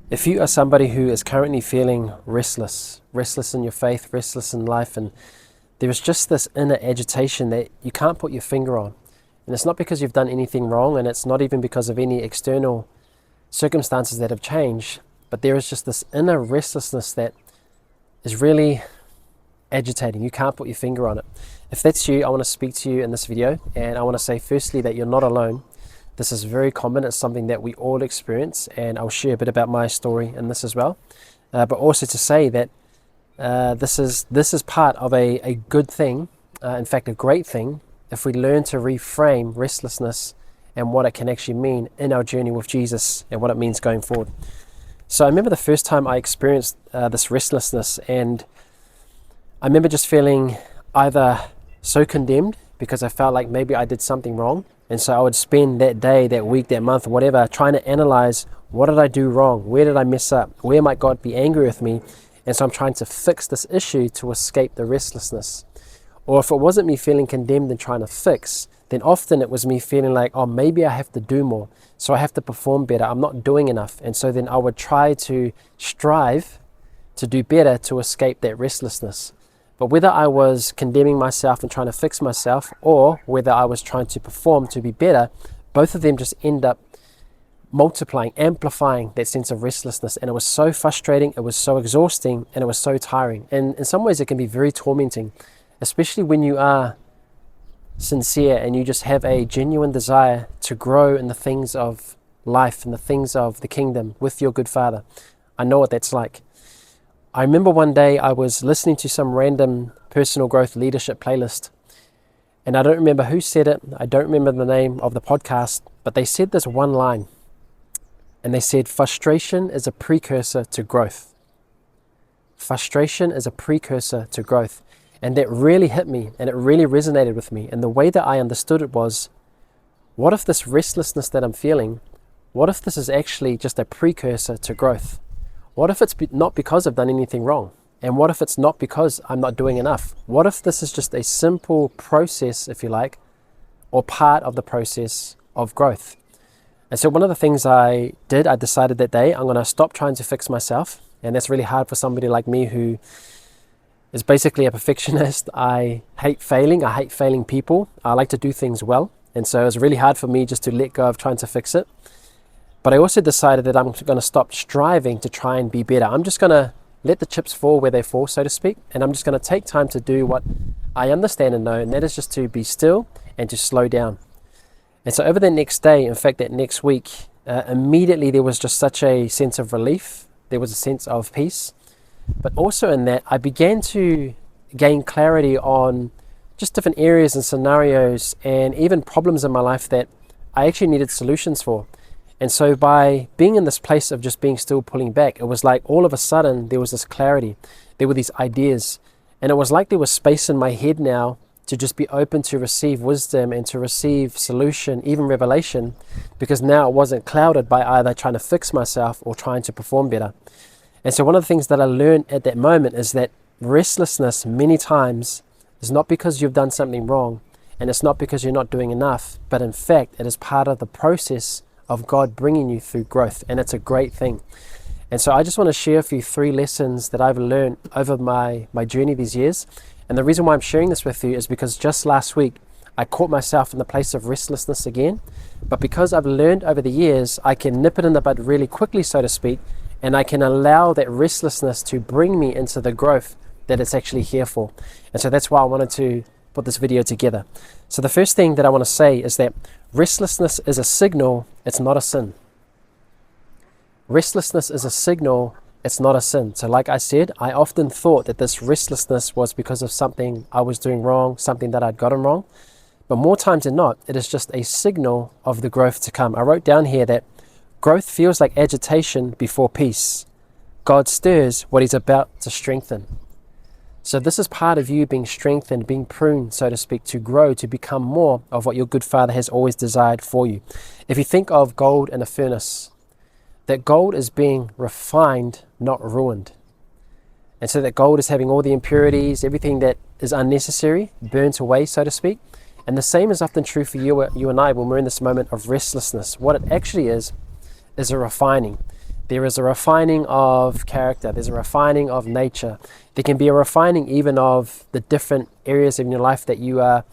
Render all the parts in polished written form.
If you are somebody who is currently feeling restless in your faith, restless in life, and there is just this inner agitation that you can't put your finger on, and it's not because you've done anything wrong, and it's not even because of any external circumstances that have changed, but there is just this inner restlessness that is really agitating. You can't put your finger on it. If that's you, I want to speak to you in this video, and I want to say firstly that you're not alone. This is very common. It's something that we all experience, and I'll share a bit about my story in this as well. But also to say that this is part of a good thing, in fact a great thing, if we learn to reframe restlessness and what it can actually mean in our journey with Jesus and what it means going forward. So I remember the first time I experienced this restlessness, and I remember just feeling either so condemned because I felt like maybe I did something wrong. And so I would spend that day, that week, that month, whatever, trying to analyze, what did I do wrong? Where did I mess up? Where might God be angry with me? And so I'm trying to fix this issue to escape the restlessness. Or if it wasn't me feeling condemned and trying to fix, then often it was me feeling like, oh, maybe I have to do more. So I have to perform better. I'm not doing enough. And so then I would try to strive to do better to escape that restlessness. But whether I was condemning myself and trying to fix myself, or whether I was trying to perform to be better, both of them just end up multiplying, amplifying that sense of restlessness. And it was so frustrating, it was so exhausting, and it was so tiring. And in some ways it can be very tormenting, especially when you are sincere and you just have a genuine desire to grow in the things of life and the things of the kingdom with your good Father. I know what that's like. I remember one day I was listening to some random personal growth leadership playlist, and I don't remember who said it, I don't remember the name of the podcast, but they said this one line, and they said, frustration is a precursor to growth. Frustration is a precursor to growth. And that really hit me, and it really resonated with me. And the way that I understood it was, what if this restlessness that I'm feeling, what if this is actually just a precursor to growth? What if it's not because I've done anything wrong? And what if it's not because I'm not doing enough? What if this is just a simple process, if you like, or part of the process of growth? And so one of the things I decided that day, I'm going to stop trying to fix myself. And that's really hard for somebody like me who is basically a perfectionist. I hate failing. I hate failing people. I like to do things well. And so it was really hard for me just to let go of trying to fix it. But I also decided that I'm going to stop striving to try and be better. I'm just going to let the chips fall where they fall, so to speak. And I'm just going to take time to do what I understand and know. And that is just to be still and to slow down. And so over the next day, in fact, that next week, immediately there was just such a sense of relief. There was a sense of peace. But also in that, I began to gain clarity on just different areas and scenarios and even problems in my life that I actually needed solutions for. And so by being in this place of just being still, pulling back, it was like all of a sudden there was this clarity. There were these ideas. And it was like there was space in my head now to just be open to receive wisdom and to receive solution, even revelation, because now it wasn't clouded by either trying to fix myself or trying to perform better. And so one of the things that I learned at that moment is that restlessness many times is not because you've done something wrong, and it's not because you're not doing enough, but in fact it is part of the process of God bringing you through growth, and it's a great thing. And so I just want to share with you 3 lessons that I've learned over my journey these years. And the reason why I'm sharing this with you is because just last week I caught myself in the place of restlessness again. But because I've learned over the years, I can nip it in the bud really quickly, so to speak, and I can allow that restlessness to bring me into the growth that it's actually here for. And so that's why I wanted to put this video together. So the first thing that I want to say is that restlessness is a signal, it's not a sin. Restlessness is a signal, it's not a sin. So like I said, I often thought that this restlessness was because of something I was doing wrong, something that I'd gotten wrong. But more times than not, it is just a signal of the growth to come. I wrote down here that growth feels like agitation before peace. God stirs what he's about to strengthen. So this is part of you being strengthened, being pruned, so to speak, to grow, to become more of what your good Father has always desired for you. If you think of gold in a furnace, that gold is being refined, not ruined. And so that gold is having all the impurities, everything that is unnecessary, burnt away, so to speak. And the same is often true for you and I when we're in this moment of restlessness. What it actually is a refining. There is a refining of character. There's a refining of nature. There can be a refining even of the different areas in your life that you are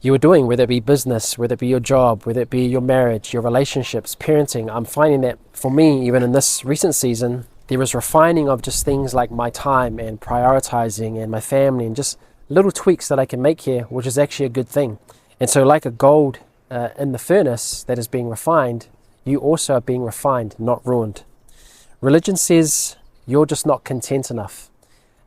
doing, whether it be business, whether it be your job, whether it be your marriage, your relationships, parenting. I'm finding that for me, even in this recent season, there is refining of just things like my time and prioritizing and my family and just little tweaks that I can make here, which is actually a good thing. And so like a gold in the furnace that is being refined, you also are being refined, not ruined. Religion says you're just not content enough.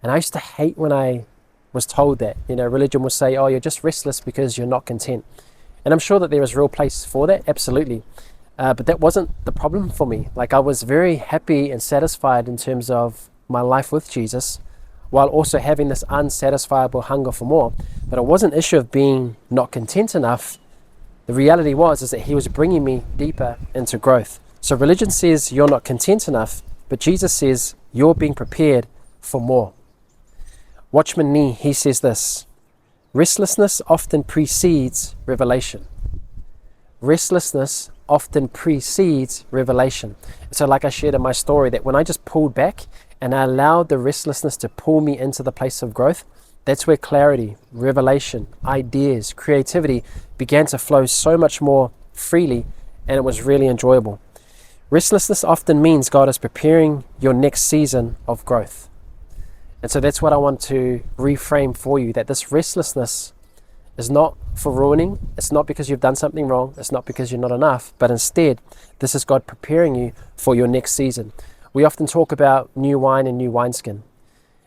And I used to hate when I was told that. Religion will say, oh, you're just restless because you're not content. And I'm sure that there is real place for that, absolutely. But that wasn't the problem for me. Like, I was very happy and satisfied in terms of my life with Jesus, while also having this unsatisfiable hunger for more. But it wasn't an issue of being not content enough. The reality is that he was bringing me deeper into growth. So religion says you're not content enough, but Jesus says you're being prepared for more. Watchman Nee, he says this: restlessness often precedes revelation. Restlessness often precedes revelation. So like I shared in my story, that when I just pulled back and I allowed the restlessness to pull me into the place of growth, that's where clarity, revelation, ideas, creativity began to flow so much more freely, and it was really enjoyable. Restlessness often means God is preparing your next season of growth. And so that's what I want to reframe for you, that this restlessness is not for ruining. It's not because you've done something wrong. It's not because you're not enough, but instead, this is God preparing you for your next season. We often talk about new wine and new wineskin.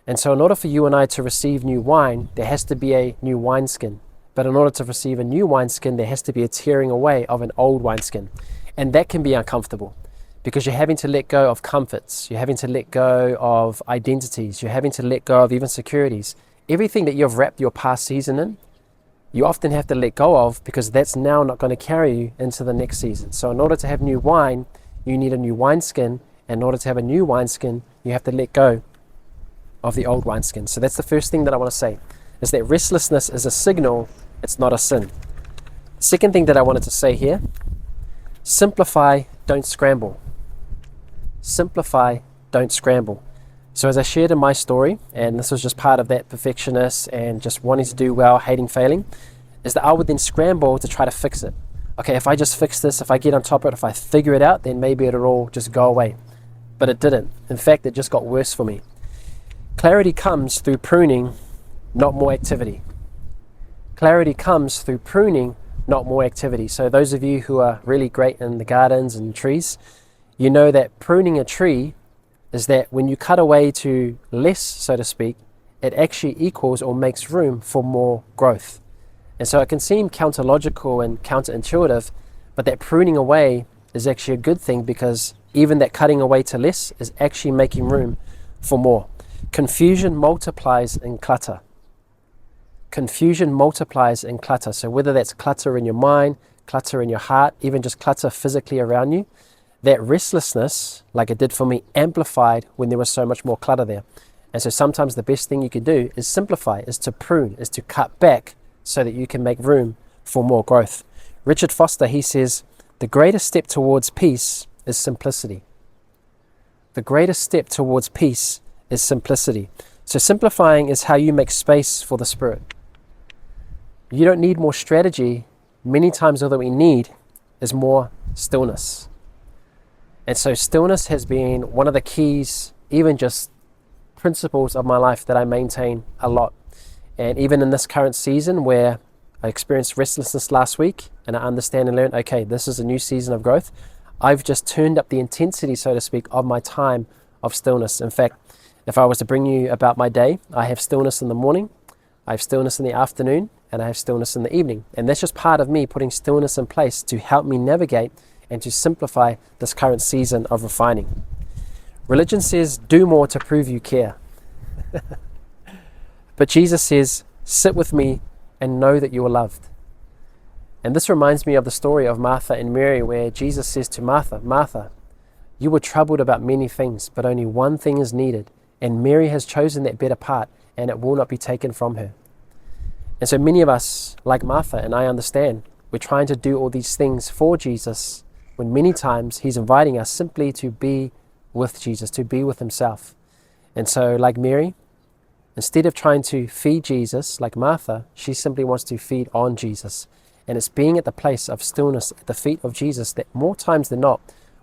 And so in order for you and I to receive new wine, there has to be a new wineskin. But in order to receive a new wineskin, there has to be a tearing away of an old wineskin. And that can be uncomfortable, because you're having to let go of comforts. You're having to let go of identities. You're having to let go of even securities. Everything that you've wrapped your past season in, you often have to let go of, because that's now not going to carry you into the next season. So in order to have new wine, you need a new wineskin. And in order to have a new wineskin, you have to let go of the old wineskin. So that's the first thing that I want to say, is that restlessness is a signal, it's not a sin. Second thing that I wanted to say here: simplify, don't scramble. Simplify, don't scramble. So as I shared in my story, and this was just part of that perfectionist and just wanting to do well, hating failing, is that I would then scramble to try to fix it. Okay, if I just fix this, if I get on top of it, if I figure it out, then maybe it'll all just go away. But it didn't. In fact, it just got worse for me. Clarity comes through pruning, not more activity. Clarity comes through pruning, not more activity. So those of you who are really great in the gardens and trees, you know that pruning a tree is that when you cut away to less, so to speak, it actually equals or makes room for more growth. And so it can seem counterlogical and counterintuitive, but that pruning away is actually a good thing, because even that cutting away to less is actually making room for more. Confusion multiplies in clutter. Confusion multiplies in clutter. So whether that's clutter in your mind, clutter in your heart, even just clutter physically around you, that restlessness, like it did for me, amplified when there was so much more clutter there. And so sometimes the best thing you can do is simplify, is to prune, is to cut back so that you can make room for more growth. Richard Foster, he says, the greatest step towards peace is simplicity. The greatest step towards peace is simplicity. So simplifying is how you make space for the Spirit. You don't need more strategy. Many times all that we need is more stillness. And so stillness has been one of the keys, even just principles of my life that I maintain a lot. And even in this current season where I experienced restlessness last week, and I understand and learn, okay, this is a new season of growth, I've just turned up the intensity, so to speak, of my time of stillness. In fact, if I was to bring you about my day, I have stillness in the morning, I have stillness in the afternoon, and I have stillness in the evening. And that's just part of me putting stillness in place to help me navigate and to simplify this current season of refining. Religion says, do more to prove you care. But Jesus says, sit with me and know that you are loved. And this reminds me of the story of Martha and Mary, where Jesus says to Martha, Martha, you were troubled about many things, but only one thing is needed. And Mary has chosen that better part, and it will not be taken from her. And so many of us, like Martha, and I understand, we're trying to do all these things for Jesus, when many times he's inviting us simply to be with Jesus, to be with himself. And so, like Mary, instead of trying to feed Jesus like Martha, she simply wants to feed on Jesus. And it's being at the place of stillness at the feet of Jesus that more times than not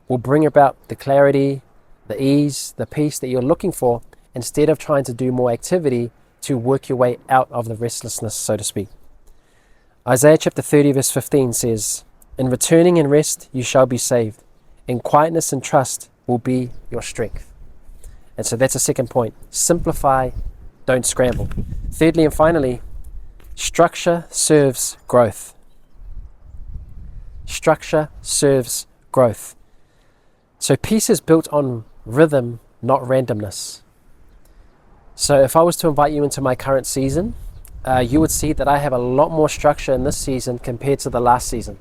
will bring about the clarity, the ease, the peace that you're looking for, instead of trying to do more activity to work your way out of the restlessness, so to speak. Isaiah chapter 30 verse 15 says, "In returning and rest you shall be saved. In quietness and trust will be your strength." And so that's a second point. Simplify, don't scramble. Thirdly and finally, structure serves growth. Structure serves growth. So peace is built on rhythm, not randomness. So if I was to invite you into my current season, you would see that I have a lot more structure in this season compared to the last season.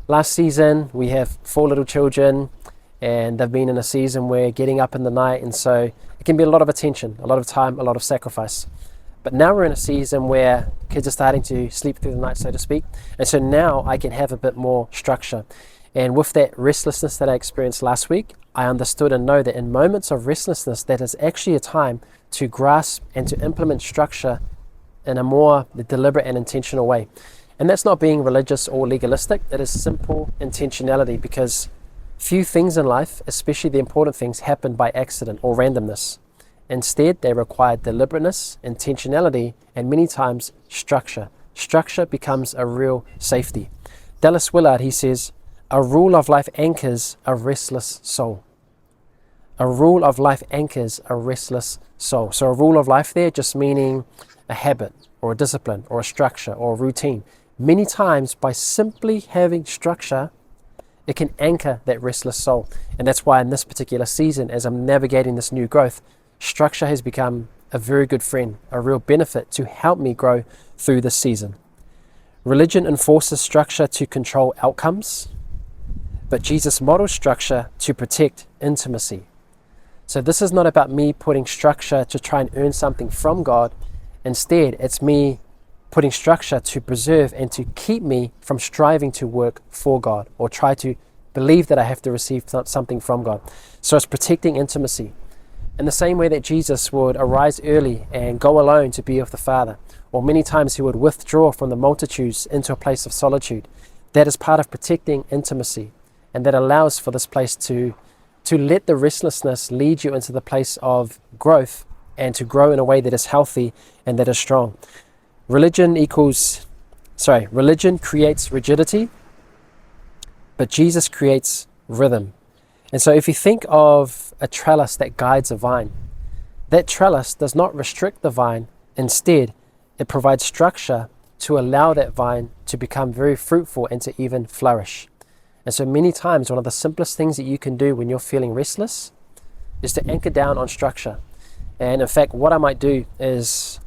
Last season, we have 4 little children, and they've been in a season where getting up in the night, and so it can be a lot of attention, a lot of time, a lot of sacrifice. But now we're in a season where kids are starting to sleep through the night, so to speak, and so now I can have a bit more structure. And with that restlessness that I experienced last week, I understood and know that in moments of restlessness, that is actually a time to grasp and to implement structure in a more deliberate and intentional way. And that's not being religious or legalistic, it is simple intentionality, because few things in life, especially the important things, happen by accident or randomness. Instead, they require deliberateness, intentionality, and many times structure. Structure becomes a real safety. Dallas Willard, he says, "A rule of life anchors a restless soul." A rule of life anchors a restless soul. So a rule of life there just meaning a habit or a discipline or a structure or a routine. Many times by simply having structure, it can anchor that restless soul. And that's why in this particular season, as I'm navigating this new growth, structure has become a very good friend, a real benefit to help me grow through this season. Religion enforces structure to control outcomes, but Jesus models structure to protect intimacy. So this is not about me putting structure to try and earn something from God. Instead, it's me putting structure to preserve and to keep me from striving to work for God or try to believe that I have to receive something from God. So it's protecting intimacy. In the same way that Jesus would arise early and go alone to be with the Father, or many times he would withdraw from the multitudes into a place of solitude, that is part of protecting intimacy. And that allows for this place to let the restlessness lead you into the place of growth and to grow in a way that is healthy and that is strong. Religion creates rigidity, but Jesus creates rhythm. And so if you think of a trellis that guides a vine, that trellis does not restrict the vine. Instead, it provides structure to allow that vine to become very fruitful and to even flourish. And so many times, one of the simplest things that you can do when you're feeling restless is to anchor down on structure. And in fact, what I might do is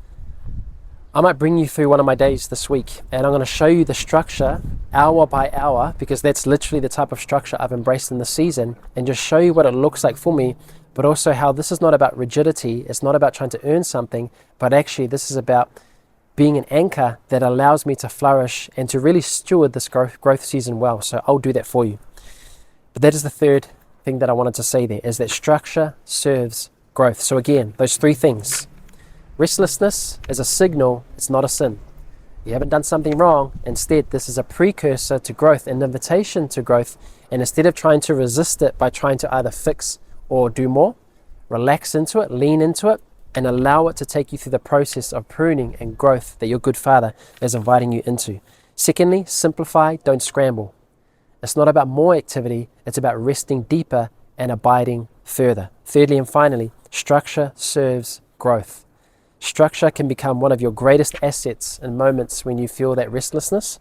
I might bring you through one of my days this week, and I'm going to show you the structure hour by hour, because that's literally the type of structure I've embraced in this season, and just show you what it looks like for me, but also how this is not about rigidity. It's not about trying to earn something, but actually this is about being an anchor that allows me to flourish and to really steward this growth season well. So I'll do that for you. But that is the third thing that I wanted to say there, is that structure serves growth. So again, those 3 things. Restlessness is a signal, it's not a sin. You haven't done something wrong. Instead, this is a precursor to growth, an invitation to growth. And instead of trying to resist it by trying to either fix or do more, relax into it, lean into it, and allow it to take you through the process of pruning and growth that your good Father is inviting you into. Secondly, simplify, don't scramble. It's not about more activity, it's about resting deeper and abiding further. Thirdly and finally, structure serves growth. Structure can become one of your greatest assets in moments when you feel that restlessness.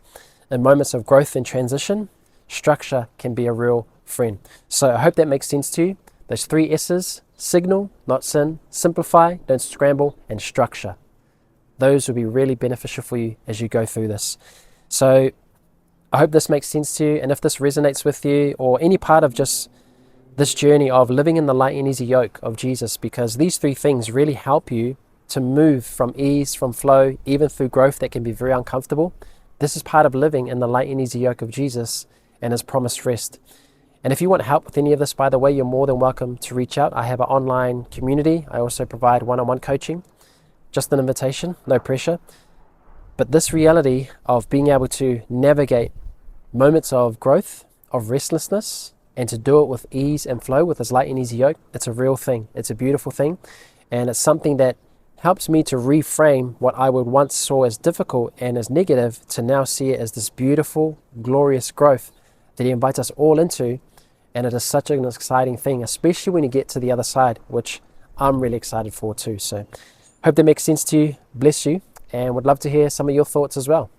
In moments of growth and transition, structure can be a real friend. So I hope that makes sense to you. Those 3 S's: signal, not sin; simplify, don't scramble; and structure. Those will be really beneficial for you as you go through this. So I hope this makes sense to you, and if this resonates with you, or any part of just this journey of living in the light and easy yoke of Jesus, because these 3 things really help you to move from ease, from flow, even through growth that can be very uncomfortable. This is part of living in the light and easy yoke of Jesus and his promised rest. And if you want help with any of this, by the way, you're more than welcome to reach out. I have an online community. I also provide one-on-one coaching, just an invitation, no pressure. But this reality of being able to navigate moments of growth, of restlessness, and to do it with ease and flow, with this light and easy yoke, it's a real thing. It's a beautiful thing. And it's something that helps me to reframe what I would once saw as difficult and as negative, to now see it as this beautiful, glorious growth that he invites us all into. And it is such an exciting thing, especially when you get to the other side, which I'm really excited for too. So hope that makes sense to you. Bless you, and would love to hear some of your thoughts as well.